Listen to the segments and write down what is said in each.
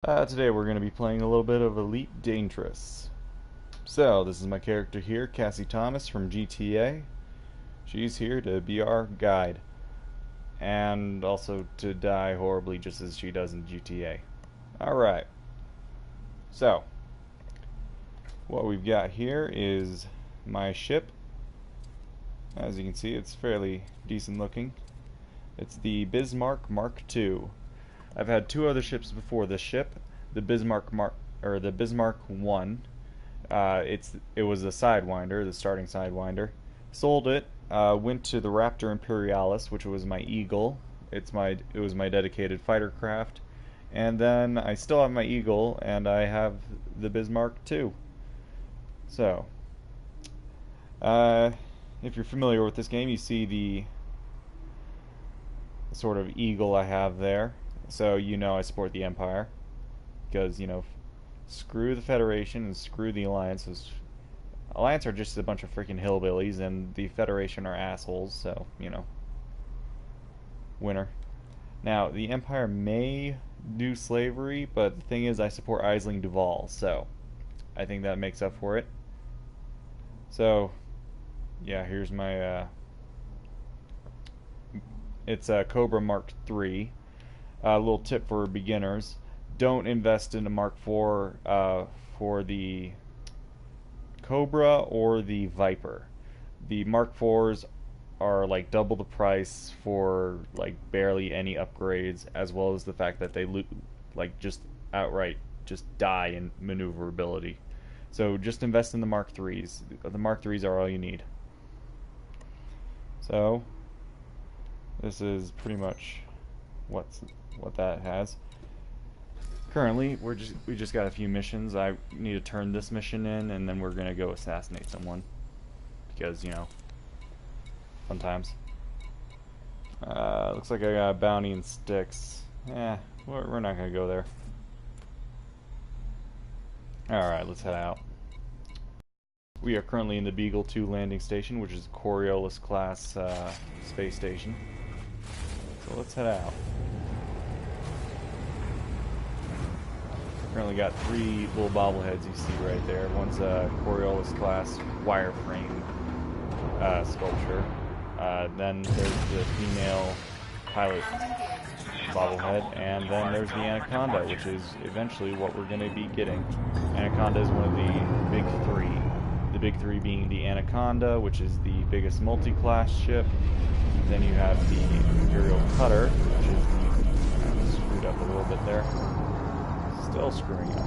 Today we're going to be playing a little bit of Elite Dangerous. So, this is my character here, Cassie Thomas from GTA. She's here to be our guide. And also to die horribly just as she does in GTA. Alright. So, what we've got here is my ship. As you can see, it's fairly decent looking. It's the Bismarck Mark II. I've had two other ships before this ship, the Bismarck 1. It was a Sidewinder, the starting Sidewinder. Sold it. Went to the Raptor Imperialis, which was my Eagle. It was my dedicated fighter craft. And then I still have my Eagle, and I have the Bismarck 2. So, if you're familiar with this game, you see the sort of eagle I have there. So you know I support the Empire, because, you know, screw the Federation and screw the Alliance. Alliance are just a bunch of freaking hillbillies, and the Federation are assholes, so, you know, winner. Now, the Empire may do slavery, but the thing is I support Aisling Duval, so I think that makes up for it. So, yeah, here's my, it's a Cobra Mark III. A little tip for beginners: don't invest in a Mark IV for the Cobra or the Viper. The Mark IVs are like double the price for like barely any upgrades, as well as the fact that they like just outright just die in maneuverability. So just invest in the Mark IIIs. The Mark IIIs are all you need. So this is pretty much what that has. Currently, we just got a few missions. I need to turn this mission in, and then we're gonna go assassinate someone, because, you know, fun times. Looks like I got a bounty and sticks. We're not gonna go there. Alright, let's head out. We are currently in the Beagle 2 landing station, which is a Coriolis class space station. So let's head out. Currently got three little bobbleheads you see right there. One's a Coriolis class wireframe sculpture. Then there's the female pilot bobblehead, and then there's the Anaconda, which is eventually what we're going to be getting. Anaconda is one of the big three. The big three being the Anaconda, which is the biggest multi-class ship. Then you have the Imperial Cutter, which is screwed up a little bit there. Still screwing up.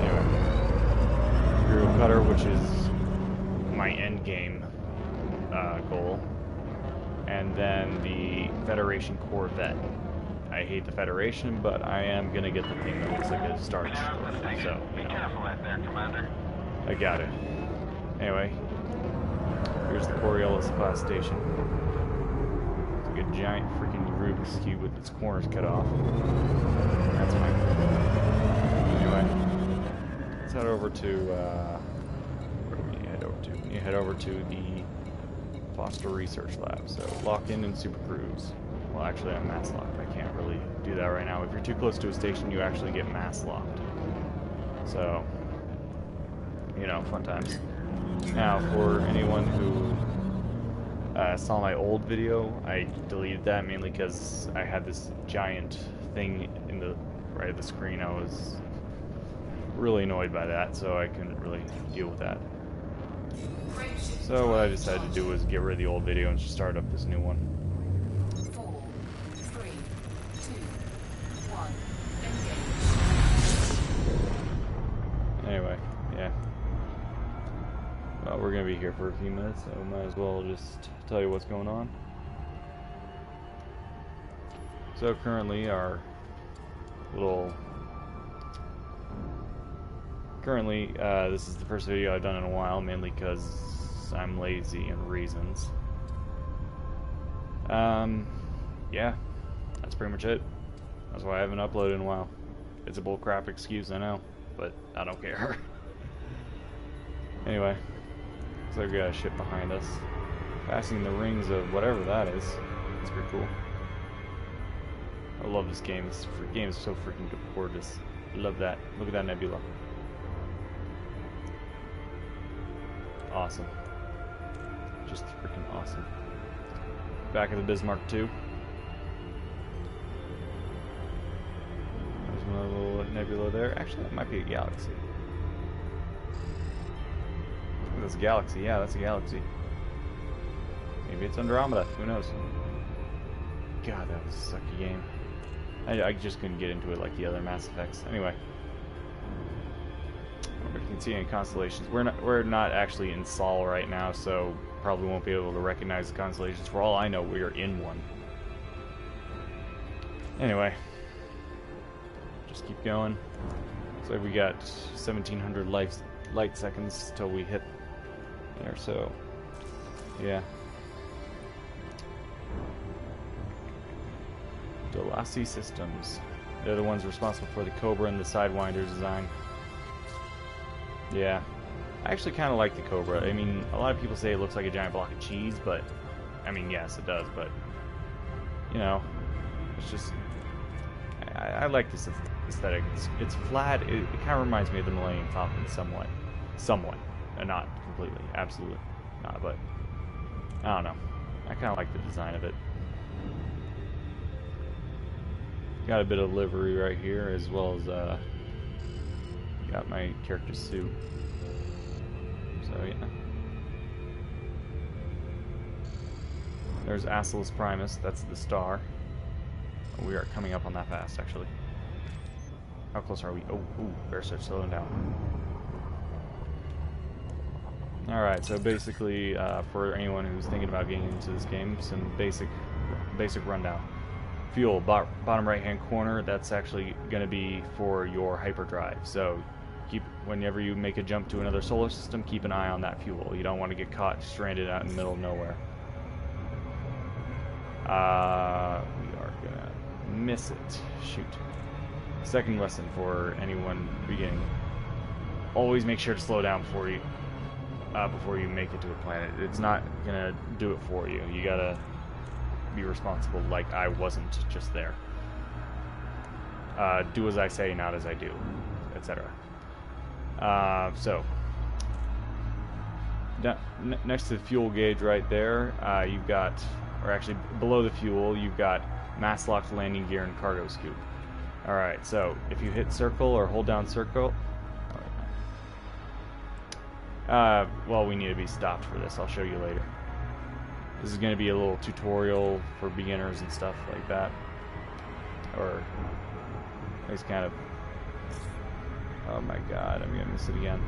Anyway, Imperial Cutter, which is my end game goal, and then the Federation Corvette. I hate the Federation, but I am gonna get the thing that looks like a Star Destroyer. So, you know, I got it. Anyway, here's the Coriolis class station. It's like a giant freaking Rubik's Cube with its corners cut off. That's fine. Anyway, let's head over to, where do we need to head over to? We need to head over to the Foster Research Lab. So, lock in and Super Cruise. Well, actually, I'm mass locked. I can't really do that right now. If you're too close to a station, you actually get mass locked. So, you know, fun times. Now, for anyone who saw my old video, I deleted that mainly because I had this giant thing in the right of the screen. I was really annoyed by that, so I couldn't really deal with that. So what I decided to do was get rid of the old video and just start up this new one. 4, 3, 2, 1, engage. Anyway, yeah. Well, we're gonna be here for a few minutes, so might as well just tell you what's going on. So currently this is the first video I've done in a while, mainly because I'm lazy and reasons. Yeah, that's pretty much it. That's why I haven't uploaded in a while. It's a bullcrap excuse, I know, but I don't care. Anyway, looks like we got a ship behind us. Passing the rings of whatever that is. That's pretty cool. I love this game. This game is so freaking gorgeous. I love that. Look at that nebula. Awesome. Just freaking awesome. Back of the Bismarck too. There's another little nebula there. Actually, that might be a galaxy. That's a galaxy. Yeah, that's a galaxy. Maybe it's Andromeda. Who knows? God, that was a sucky game. I just couldn't get into it like the other Mass Effects. Anyway, I don't know if you can see any constellations. We're not actually in Sol right now, so probably won't be able to recognize the constellations. For all I know, we are in one. Anyway, just keep going. So we got 1,700 light seconds till we hit there. So yeah. Delasi Systems. They're the ones responsible for the Cobra and the Sidewinder design. Yeah. I actually kind of like the Cobra. I mean, a lot of people say it looks like a giant block of cheese, but... I mean, yes, it does, but... You know, it's just... I like this aesthetic. It's flat. It kind of reminds me of the Millennium Falcon somewhat. Somewhat. Not completely. Absolutely not, but... I don't know. I kind of like the design of it. Got a bit of livery right here, as well as got my character's suit. So yeah. There's Acilis Primus. That's the star. We are coming up on that fast, actually. How close are we? Oh, ooh, better start slowing down. All right. So basically, for anyone who's thinking about getting into this game, some basic rundown. Fuel, bottom right hand corner, that's actually going to be for your hyperdrive. So whenever you make a jump to another solar system, keep an eye on that fuel. You don't want to get caught stranded out in the middle of nowhere. We are going to miss it. Shoot. Second lesson for anyone beginning. Always make sure to slow down before you make it to a planet. It's not going to do it for you. You got to be responsible, like I wasn't just there. Do as I say, not as I do, etc. So next to the fuel gauge right there, you've got, or actually below the fuel, you've got mass locked landing gear and cargo scoop. Alright, so if you hit circle or hold down circle, well, we need to be stopped for this. I'll show you later. This is going to be a little tutorial for beginners and stuff like that. Or, at least kind of... Oh my god, I'm going to miss it again.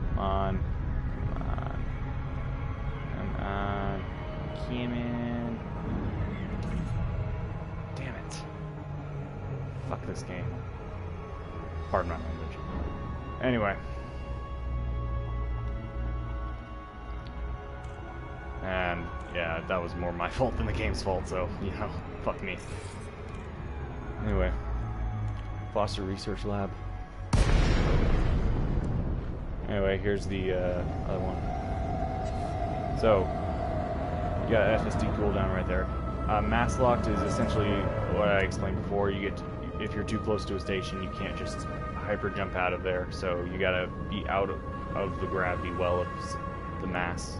Come on. Come on. Come on. Come in. Damn it. Fuck this game. Pardon my language. Anyway. And, yeah, that was more my fault than the game's fault, so, you know, fuck me. Anyway. Foster Research Lab. Anyway, here's the other one. So, you got FSD cooldown right there. Mass locked is essentially what I explained before. You get if you're too close to a station, you can't just hyper jump out of there. So you gotta be out of the gravity well of the mass.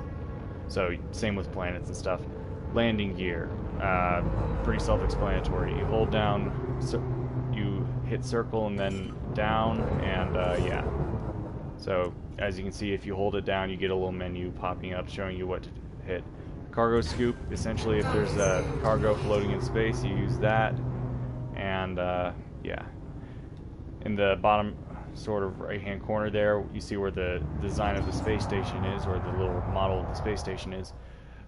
So same with planets and stuff. Landing gear, pretty self-explanatory. You hold down, you hit circle and then down, and yeah. So as you can see, if you hold it down, you get a little menu popping up showing you what to hit. Cargo scoop, essentially if there's a cargo floating in space, you use that, and yeah. In the bottom sort of right-hand corner there, you see where the design of the space station is, or the little model of the space station is.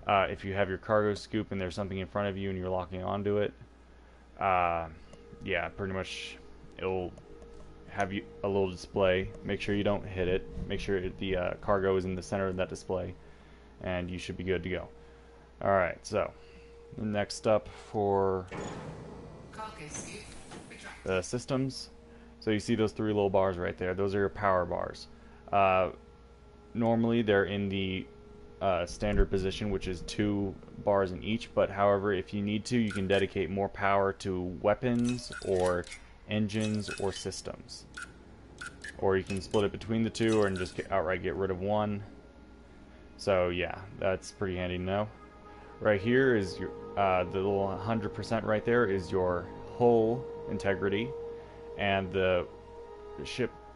If you have your cargo scoop and there's something in front of you and you're locking onto it, yeah, pretty much it'll have you a little display. Make sure you don't hit it. Make sure the cargo is in the center of that display, and you should be good to go. Alright, so next up for the systems. So you see those three little bars right there. Those are your power bars. Normally they're in the standard position, which is 2 bars in each. But however, if you need to, you can dedicate more power to weapons or engines or systems, or you can split it between the two, or just outright get rid of one. So yeah, that's pretty handy to know. Right here is your the little 100% right there is your hull integrity, and the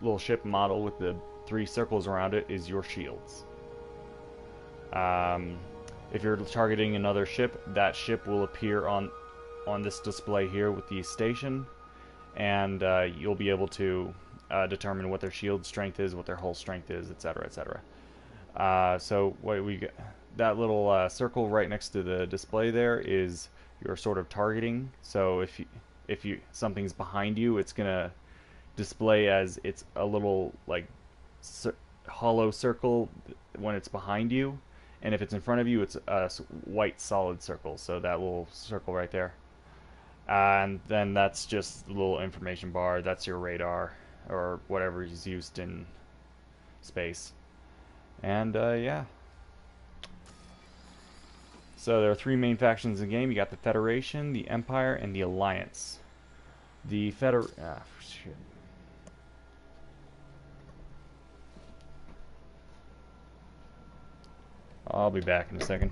little ship model with the 3 circles around it is your shields. Um, if you're targeting another ship, that ship will appear on this display here with the station, and you'll be able to determine what their shield strength is, what their hull strength is, etc., etc. So what we get, that little circle right next to the display there is your sort of targeting. So if you something's behind you, it's gonna display as it's a little like hollow circle when it's behind you, and if it's in front of you, it's a white solid circle. So that little circle right there, and then that's just the little information bar. That's your radar or whatever is used in space. And yeah. So there are 3 main factions in the game. You got the Federation, the Empire, and the Alliance. The shit. I'll be back in a second.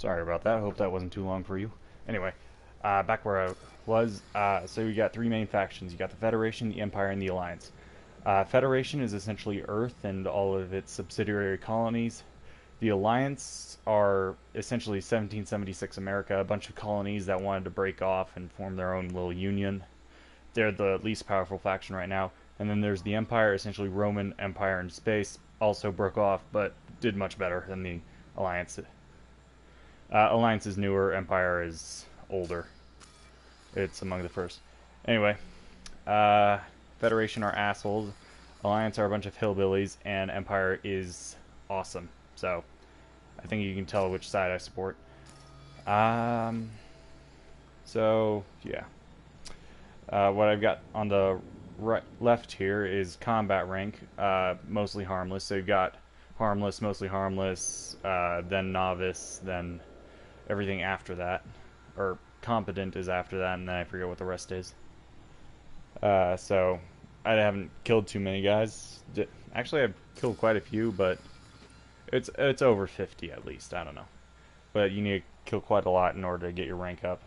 Sorry about that. I hope that wasn't too long for you. Anyway, back where I was. So you got three main factions. You got the Federation, the Empire, and the Alliance. Federation is essentially Earth and all of its subsidiary colonies. The Alliance are essentially 1776 America, a bunch of colonies that wanted to break off and form their own little union. They're the least powerful faction right now. And then there's the Empire, essentially Roman Empire in space, also broke off, but did much better than the Alliance. Alliance is newer, Empire is older. It's among the first. Anyway, Federation are assholes, Alliance are a bunch of hillbillies, and Empire is awesome. So, I think you can tell which side I support. So, yeah. What I've got on the left here is combat rank, mostly harmless. So you've got harmless, mostly harmless, then novice, then everything after that. Or competent is after that, and then I forget what the rest is. So I haven't killed too many guys. Actually, I've killed quite a few, but it's over 50 at least. I don't know. But you need to kill quite a lot in order to get your rank up.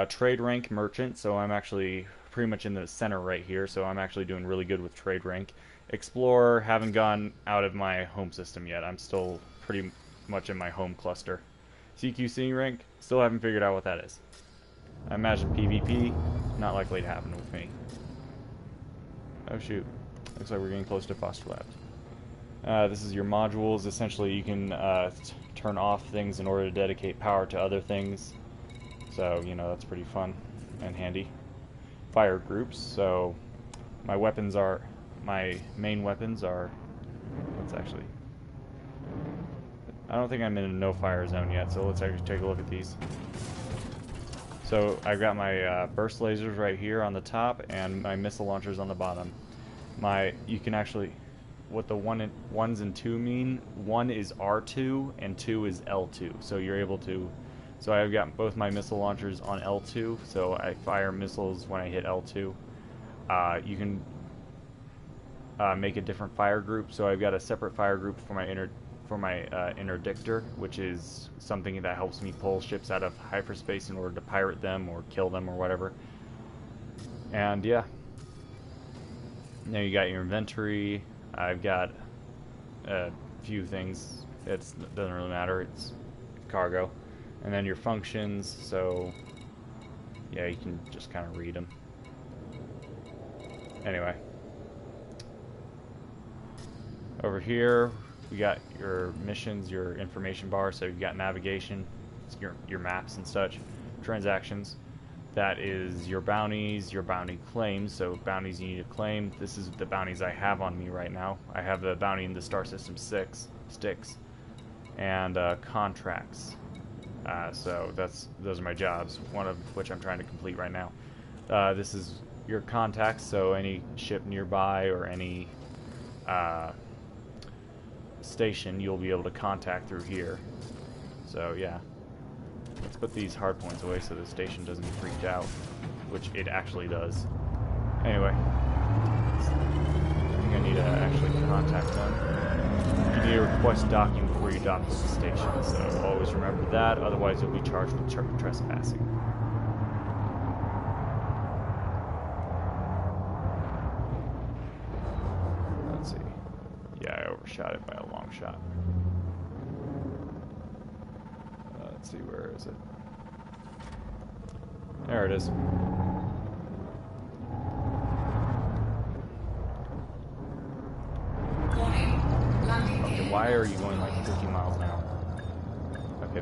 Trade rank merchant, so I'm actually pretty much in the center right here, so I'm actually doing really good with trade rank. Explorer, haven't gone out of my home system yet. I'm still pretty much in my home cluster. CQC rank, still haven't figured out what that is. I imagine PvP, not likely to happen with me. Oh shoot, looks like we're getting close to Foster Labs. This is your modules. Essentially, you can turn off things in order to dedicate power to other things. So, you know, that's pretty fun and handy. Fire groups. So, my main weapons are, let's actually, I don't think I'm in a no fire zone yet, so let's actually take a look at these. So, I've got my burst lasers right here on the top and my missile launchers on the bottom. You can actually, what the ones and two mean, one is R2 and two is L2. So you're able to, so I've got both my missile launchers on L2, so I fire missiles when I hit L2. You can make a different fire group, so I've got a separate fire group for my interdictor, which is something that helps me pull ships out of hyperspace in order to pirate them or kill them or whatever. And yeah. Now you got your inventory. I've got a few things. It doesn't really matter. It's cargo. And then your functions. So yeah, you can just kind of read them. Anyway. Over here, we got your missions, your information bar. So you've got navigation, your maps and such, transactions. That is your bounties, your bounty claims. So bounties you need to claim. This is the bounties I have on me right now. I have the bounty in the Star System 6 sticks, and contracts. So those are my jobs. One of which I'm trying to complete right now. This is your contacts. So any ship nearby or any station you'll be able to contact through here. So yeah. Let's put these hard points away so the station doesn't get freaked out, which it actually does. Anyway, I think I need to actually contact them. You need to request docking before you dock with the station, so always remember that, otherwise you'll be charged with trespassing. Let's see. Yeah, I overshot it by a long shot. Let's see, where is it? There it is. Okay, why are you going like 50 miles an hour? Okay,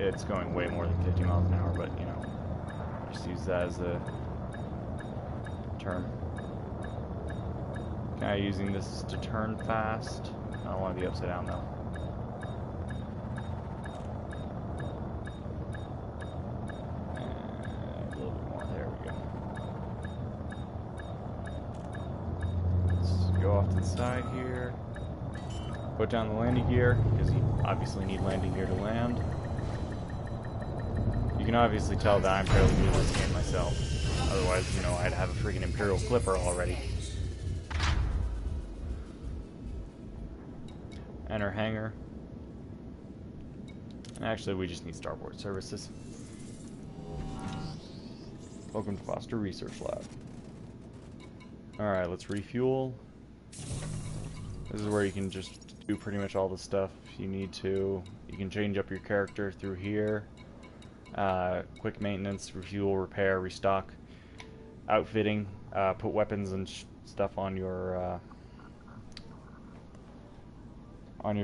it's going way more than 50 miles an hour, but you know, just use that as a term. Kind of using this to turn fast. I don't want to be upside down though. Off to the side here. Put down the landing gear, because you obviously need landing gear to land. You can obviously tell that I'm fairly new to this game myself. Otherwise, you know, I'd have a freaking Imperial Clipper already. Enter hangar. Actually, we just need starboard services. Welcome to Foster Research Lab. Alright, let's refuel. This is where you can just do pretty much all the stuff you need to. You can change up your character through here. Quick maintenance, refuel, repair, restock, outfitting, put weapons and stuff on your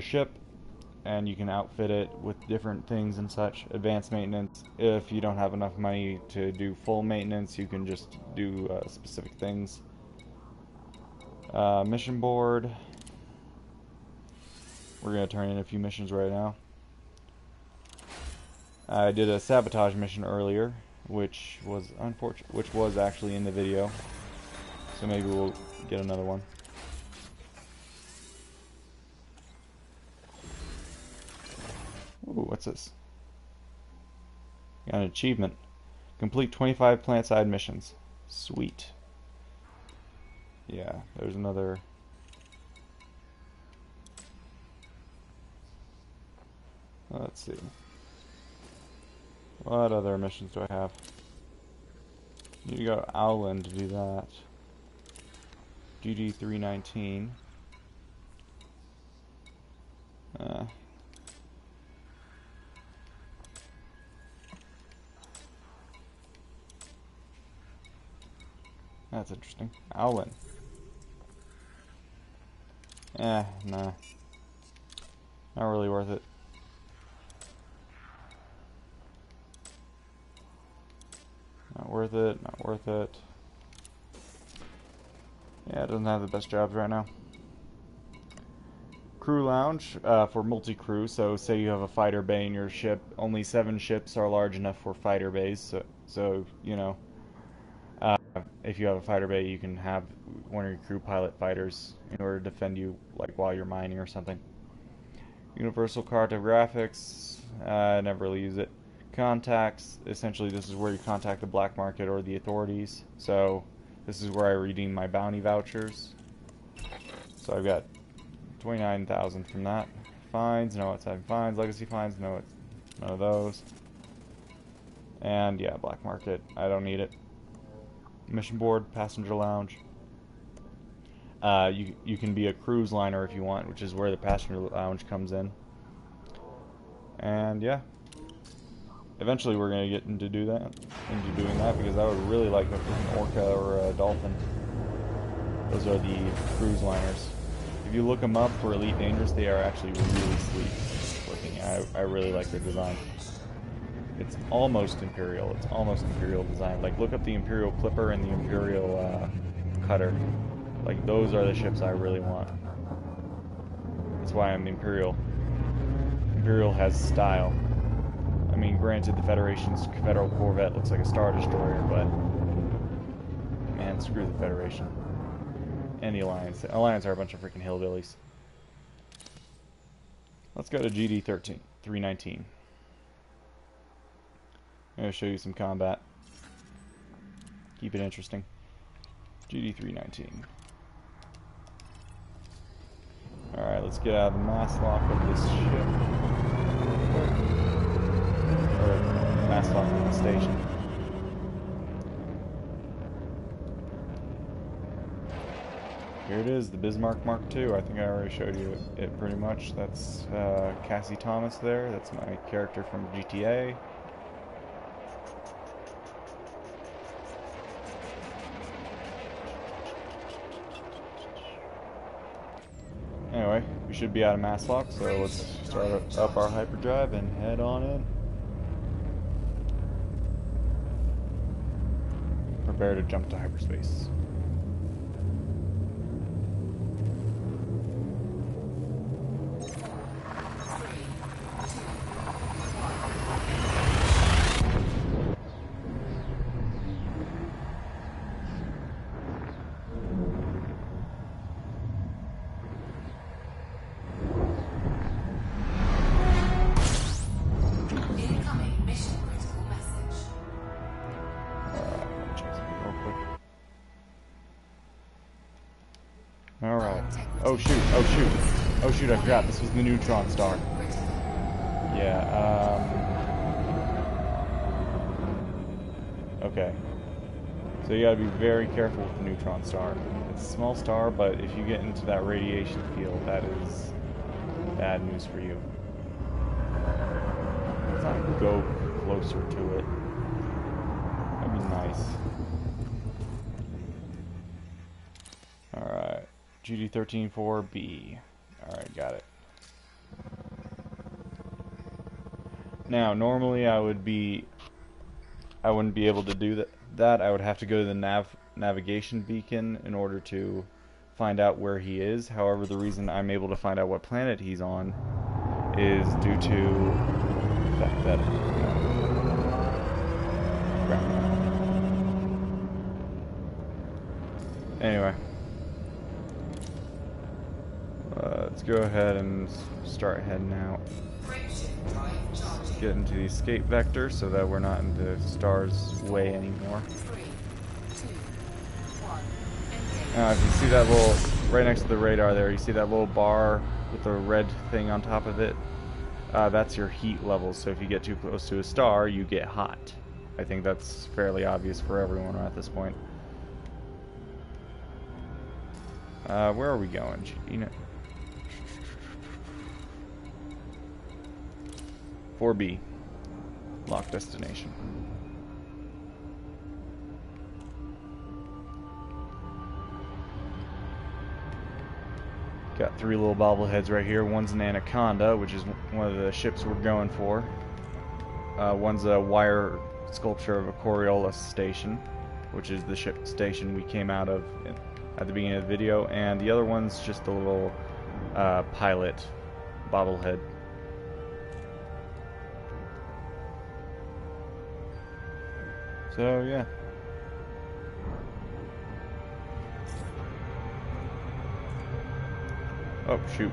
ship, and you can outfit it with different things and such. Advanced maintenance. If you don't have enough money to do full maintenance, you can just do specific things. Mission board. We're gonna turn in a few missions right now. I did a sabotage mission earlier, which was unfortunate, which was actually in the video. So maybe we'll get another one. Ooh, what's this? Got an achievement. Complete 25 plant-side missions. Sweet. Yeah, there's another. Let's see. What other missions do I have? Need to go to Owlin to do that. GD 319. That's interesting. Owlin. Nah. Not really worth it. Not worth it, not worth it. Yeah, it doesn't have the best jobs right now. Crew lounge for multi-crew. So say you have a fighter bay in your ship. Only 7 ships are large enough for fighter bays. So you know, if you have a fighter bay, you can have one of your crew pilot fighters in order to defend you, like while you're mining or something. Universal cartographics. I never really use it. Contacts. Essentially, this is where you contact the black market or the authorities. So this is where I redeem my bounty vouchers. So I've got 29,000 from that. Fines, no outside fines. Legacy fines, no, it's none of those. And yeah, black market, I don't need it. Mission board, passenger lounge. You can be a cruise liner if you want, which is where the passenger lounge comes in. And yeah, eventually we're gonna get into doing that because I would really like a freaking orca or a dolphin. Those are the cruise liners. If you look them up for Elite Dangerous, they are actually really sleek looking. I really like their design. It's almost Imperial. It's almost Imperial design. Like, look up the Imperial Clipper and the Imperial Cutter. Like, those are the ships I really want. That's why I'm the Imperial. Imperial has style. I mean, granted, the Federation's Federal Corvette looks like a Star Destroyer, but man, screw the Federation. And the Alliance. The Alliance are a bunch of freaking hillbillies. Let's go to GD 319. I'm going to show you some combat. Keep it interesting. GD 319. Alright, let's get out of the mass lock of this ship. Or mass lock of the station. Here it is, the Bismarck Mark II. I think I already showed you it pretty much. That's Cassie Thomas there. That's my character from GTA. Anyway, we should be out of mass lock, so let's start up our hyperdrive and head on in. Prepare to jump to hyperspace. Alright. Oh shoot, oh shoot. Oh shoot, I forgot. This was the neutron star. Yeah, okay. So you gotta be very careful with the neutron star. It's a small star, but if you get into that radiation field, that is bad news for you. Let's not go closer to it. That'd be nice. Alright. GD134B. Alright, got it. Now, normally I wouldn't be able to do that. I would have to go to the navigation beacon in order to find out where he is. However, the reason I'm able to find out what planet he's on is due to the fact that anyway, let's go ahead and start heading out. Get into the escape vector so that we're not in the star's way anymore. 3, 2, 1. If you see that little, right next to the radar there, you see that little bar with the red thing on top of it? That's your heat level, so if you get too close to a star, you get hot. I think that's fairly obvious for everyone at this point. Where are we going? You know, 4B. Lock destination. Got 3 little bobbleheads right here. One's an Anaconda, which is one of the ships we're going for. One's a wire sculpture of a Coriolis station, which is the ship station we came out of at the beginning of the video. And the other one's just a little pilot bobblehead. So, yeah. Oh, shoot.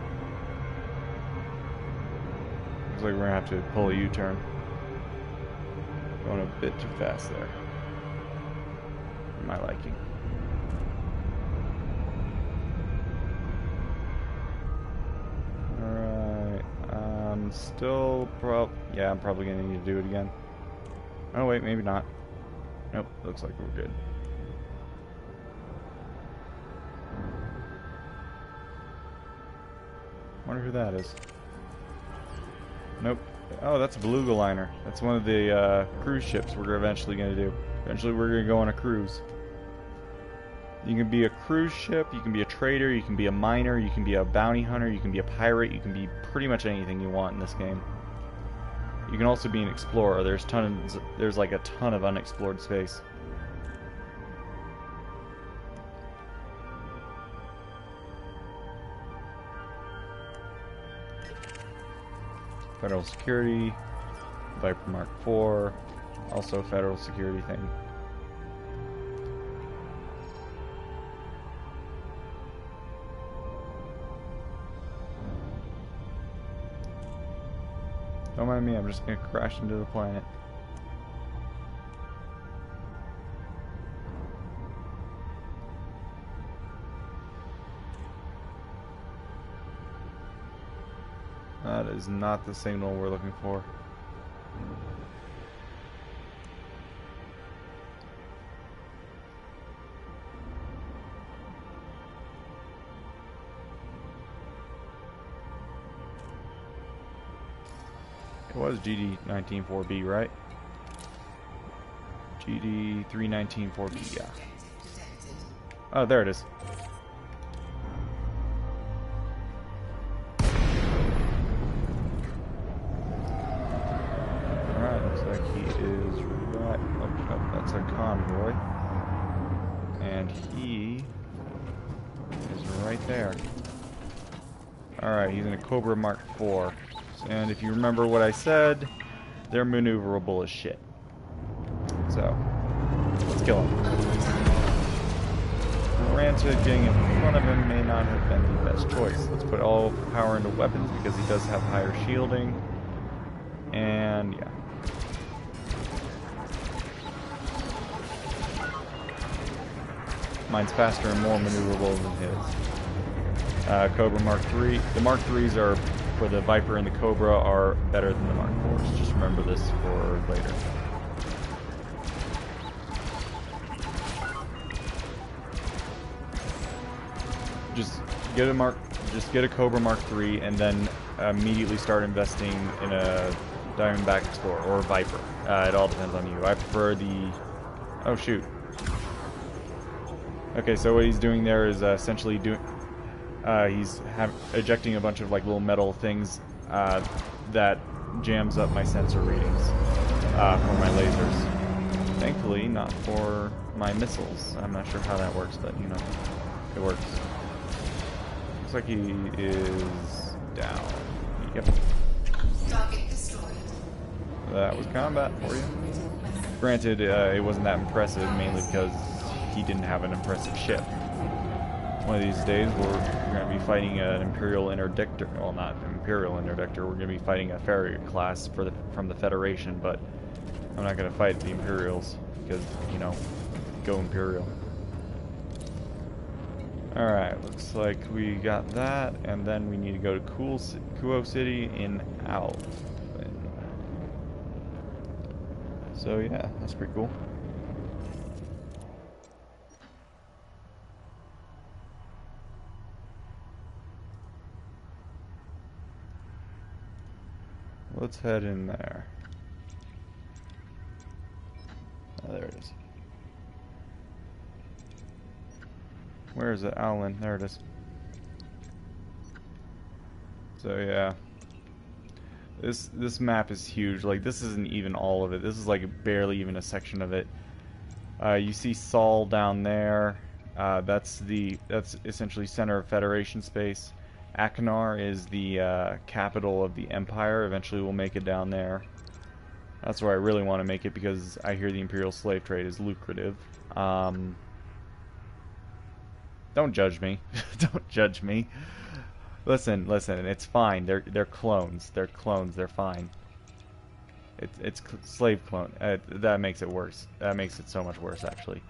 Looks like we're gonna have to pull a U-turn. Going a bit too fast there. For my liking. Alright. Yeah, I'm probably gonna need to do it again. Oh, wait, maybe not. Nope, looks like we're good. Wonder who that is. Nope. Oh, that's a beluga liner. That's one of the cruise ships we're eventually going to do. Eventually we're going to go on a cruise. You can be a cruise ship, you can be a trader, you can be a miner, you can be a bounty hunter, you can be a pirate, you can be pretty much anything you want in this game. You can also be an explorer. There's like a ton of unexplored space. Federal security, Viper Mark IV, also a federal security thing. Don't mind me, I'm just gonna crash into the planet. That is not the signal we're looking for. It was GD194B, right? GD3194B, yeah. Oh, there it is. Alright, looks like he is right. Oh, that's a convoy. And he is right there. Alright, he's in a Cobra Mark IV. And if you remember what I said, they're maneuverable as shit. So, let's kill him. Granted, getting in front of him may not have been the best choice. Let's put all power into weapons because he does have higher shielding. And, yeah. Mine's faster and more maneuverable than his. Cobra Mark III. The Mark IIIs are, for the Viper and the Cobra, are better than the Mark IVs. Just remember this for later. just get a Mark, just get a Cobra Mark III, and then immediately start investing in a Diamondback Explorer or a Viper. It all depends on you. I prefer the. Oh shoot. Okay, so what he's doing there is essentially doing. He's ejecting a bunch of like little metal things that jams up my sensor readings for my lasers. Thankfully, not for my missiles. I'm not sure how that works, but you know, it works. Looks like he is down. Yep. Target destroyed. That was combat for you. Granted, it wasn't that impressive, mainly because he didn't have an impressive ship. One of these days, we're going to be fighting an Imperial Interdictor. Well, not an Imperial Interdictor. We're going to be fighting a Farragut class from the Federation, but I'm not going to fight the Imperials because, you know, go Imperial. Alright, looks like we got that, and then we need to go to Kuo City in Alphen. So yeah, that's pretty cool. Let's head in there. Oh, there it is. Where is it? Allen. There it is. So yeah. This map is huge. Like, this isn't even all of it. This is like barely even a section of it. You see Sol down there. That's essentially center of Federation space. Akinar is the capital of the Empire. Eventually we'll make it down there. That's where I really want to make it because I hear the Imperial slave trade is lucrative. Don't judge me. Don't judge me. Listen, it's fine. They're clones. They're clones. They're fine. It's slave clone. That makes it worse. That makes it so much worse, actually.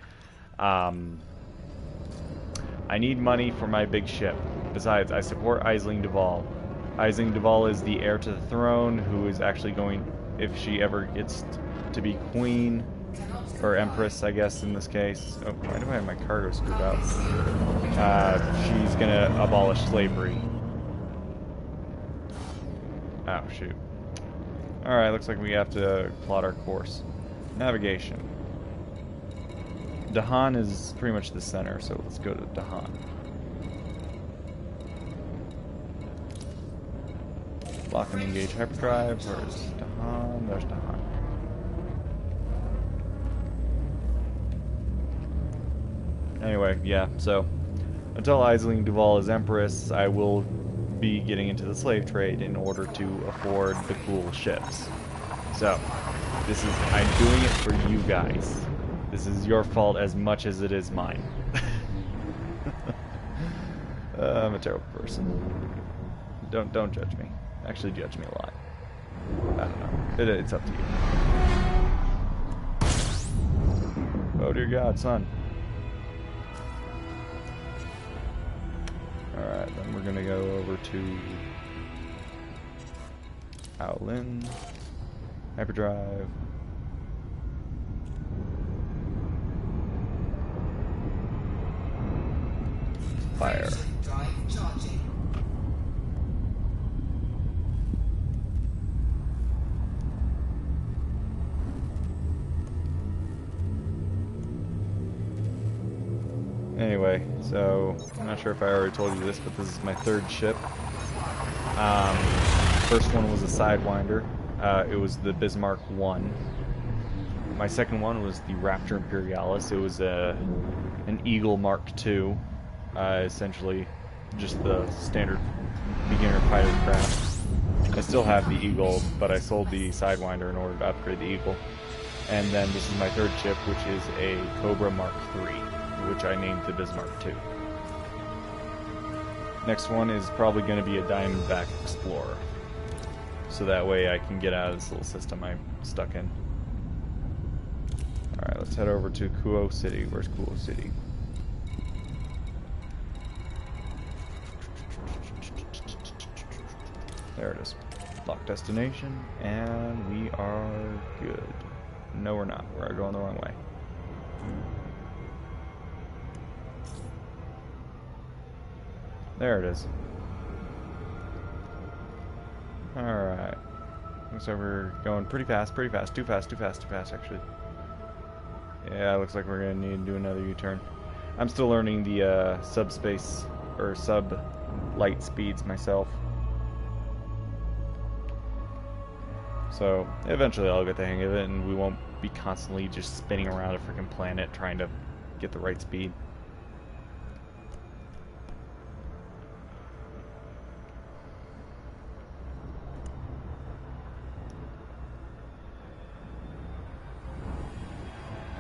I need money for my big ship. Besides, I support Aisling Duval. Aisling Duval is the heir to the throne, who is actually going, if she ever gets to be queen, or empress, I guess, in this case. Oh, why do I have my cargo screwed up? She's gonna abolish slavery. Oh, shoot. Alright, looks like we have to plot our course. Navigation. Dahan is pretty much the center, so let's go to Dahan. Lock and engage hyperdrive. Where's Dahan? There's Dahan. Anyway, yeah, so until Aisling Duval is Empress, I will be getting into the slave trade in order to afford the cool ships. So, I'm doing it for you guys. This is your fault as much as it is mine. I'm a terrible person. Don't judge me. Actually, judge me a lot. I don't know. It's up to you. Oh dear God, son. Alright, then we're gonna go over to Outland, Hyperdrive. Fire. Anyway, so I'm not sure if I already told you this, but this is my third ship. First one was a Sidewinder. It was the Bismarck 1. My second one was the Raptor Imperialis. It was an Eagle Mark II. Essentially just the standard beginner fighter craft. I still have the Eagle, but I sold the Sidewinder in order to upgrade the Eagle. And then this is my third ship, which is a Cobra Mark III, which I named the Bismarck II. Next one is probably going to be a Diamondback Explorer. So that way I can get out of this little system I'm stuck in. Alright, let's head over to Kuo City. Where's Kuo City? There it is. Lock destination, and we are good. No, we're not. We're going the wrong way. There it is. Alright. Looks like we're going pretty fast, pretty fast. Too fast, too fast, too fast, actually. Yeah, looks like we're gonna need to do another U-turn. I'm still learning the subspace or sub-light speeds myself. So eventually I'll get the hang of it and we won't be constantly just spinning around a freaking planet trying to get the right speed.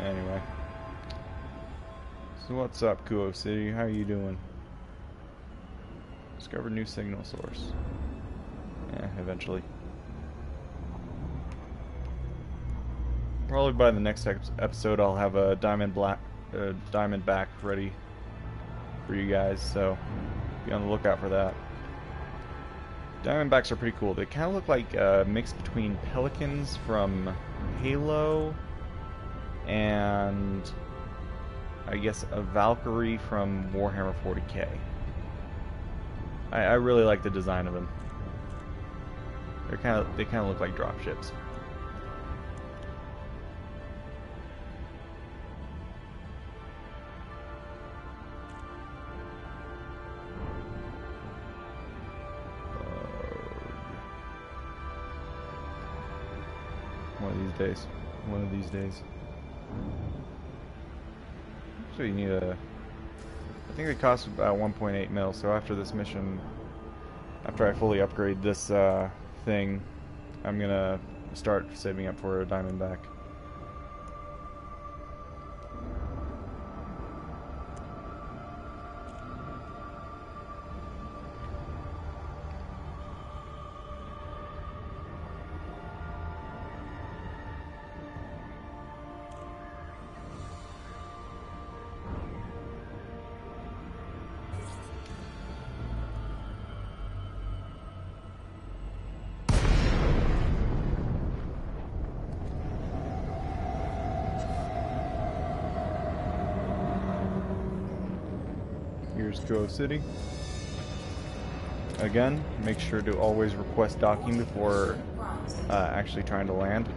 Anyway. So what's up, Kuo City? How are you doing? Discover new signal source. Yeah, eventually. Probably by the next episode I'll have a Diamondback ready for you guys, so be on the lookout for that. Diamondbacks are pretty cool. They kind of look like a mix between pelicans from Halo and I guess a Valkyrie from Warhammer 40k. I really like the design of them. They kind of look like dropships. One of these days. One of these days. So you need a... I think they cost about 1.8 mil, so after this mission, after I fully upgrade this thing, I'm gonna start saving up for a Diamondback. Here's Kuo City. Again, make sure to always request docking before actually trying to land.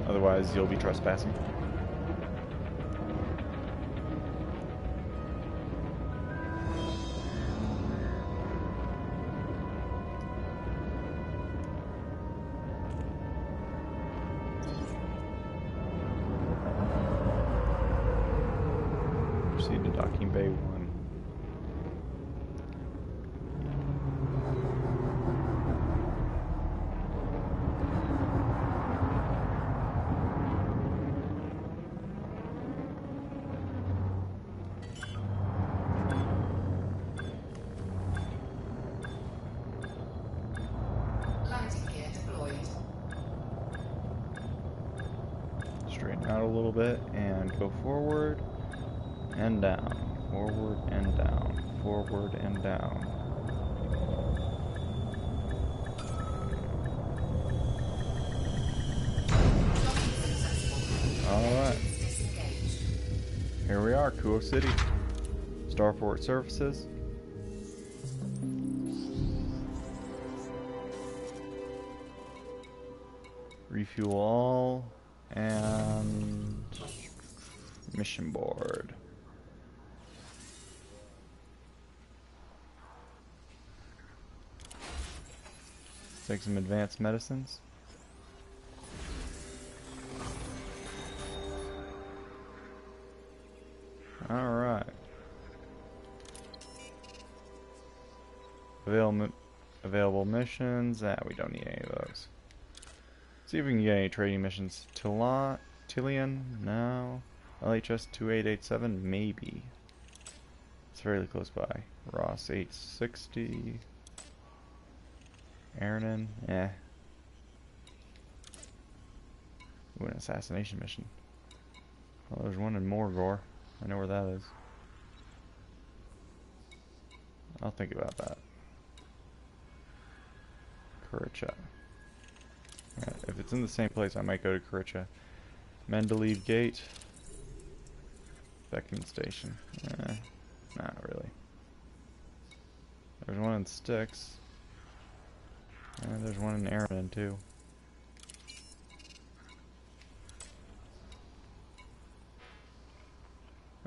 Otherwise, you'll be trespassing. Proceed to docking bay 1. Straighten out a little bit and go forward and down, forward and down, forward and down. Alright. Here we are, Kuo City. Starport Services. Refuel all. And mission board. Take some advanced medicines. Alright. Available missions. We don't need any of those. See if we can get any trading missions. Tillian? No. LHS 2887? Maybe. It's fairly close by. Ross 860. Aaronin? Eh. Ooh, an assassination mission. Well, there's one in Morgor. I know where that is. I'll think about that. Kuricha. Right, if it's in the same place, I might go to Kuricha. Mendeleev Gate. Beckman Station. Not really. one in Sticks. And there's one in Aaron too.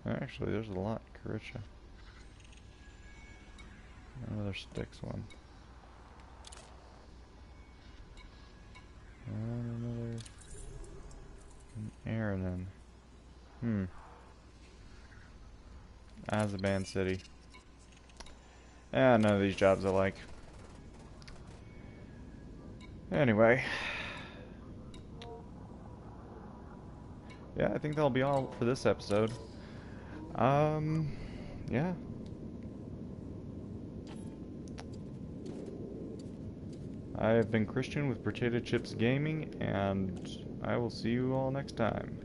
Actually, there's a lot in Karisha. Another Sticks one. And another Aaron. Azaban City. None of these jobs I like. Anyway. Yeah, I think that'll be all for this episode. Yeah. I have been Christian with Potato Chips Gaming, and I will see you all next time.